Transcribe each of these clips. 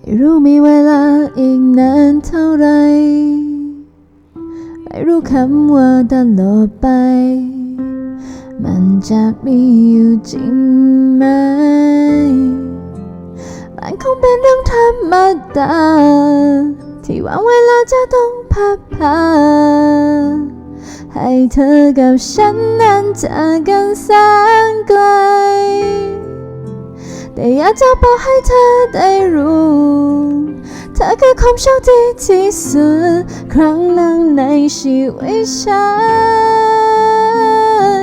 ไม่รู้มีเวลาอีกนานเท่าไรไม่รู้คำว่าตลอดไปมันจะมีอยู่จริงไหมมันคงเป็นเรื่องธรรมดาที่ว่าเวลาจะต้องพัดพาให้เธอกับฉันนั้นจากกันแสนไกลแต่อยากจะบอกให้เธอได้รู้เธอคือความโชคดีที่สุดครั้งหนึ่งในชีวิตฉัน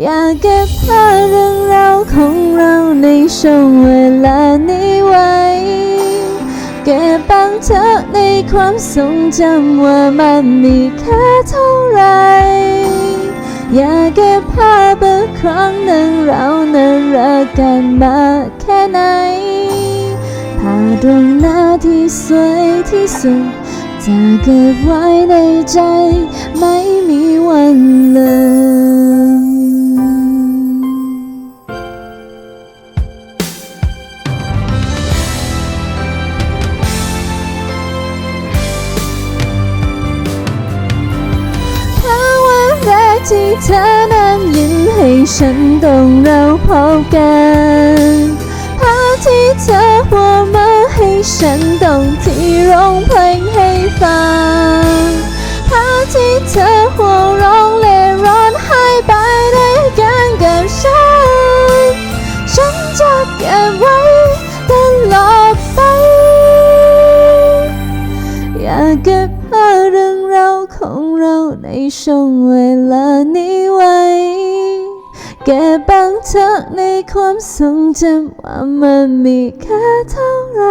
อยากเก็บภาพเรื่องราวของเราในช่วงเวลานี้ไว้เก็บบันทึกในความทรงจำว่ามันมีค่าเท่าไรอยากเก็บภาพอีกครั้งหนึ่งเรานั้นรักกันมากแค่ไหนภาพดวงหน้าที่สวยที่สุดจะเก็บไว้ในใจไม่มีวันลืมที่เธอนั้นยิ้มให้ฉันต้องเราพบกันภาพที่เธอหัวมาให้ฉันต้องที่ร้องเพลงให้ฟังภาพที่เธอหัวร้องเล่ร่อนให้ไปด้วยกันกับฉันจะเก็บไว้ตลอดไปอยากเก็บภาพเรื่องราวของเราในช่วงเวลานี้ไว้เก็บบันทึกในความทรงจำว่ามันมีค่าเท่าไร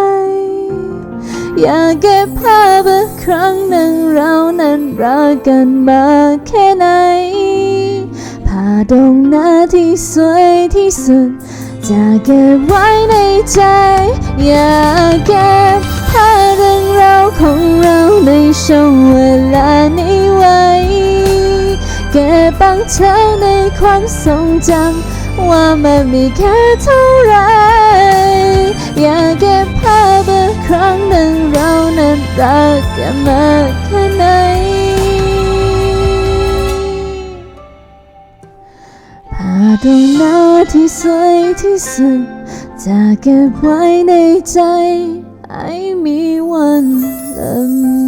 อยากเก็บภาพอีกครั้งหนึ่งเรานั้นรักกันมากแค่ไหนภาพดวงหน้าที่สวยที่สุดจะเก็บไว้ในใจอยากเก็บภาพเรื่องราวของเราในช่วงเวลานี้ไว้เก็บบันทึกในความทรงจำว่ามันมีค่าเท่าไรอยากเก็บภาพอีกครั้งหนึ่งเรานั้นรักกันมากแค่ไหนภาพดวงหน้าที่สวยที่สุดจะเก็บไว้ในใจไม่มีวันลืม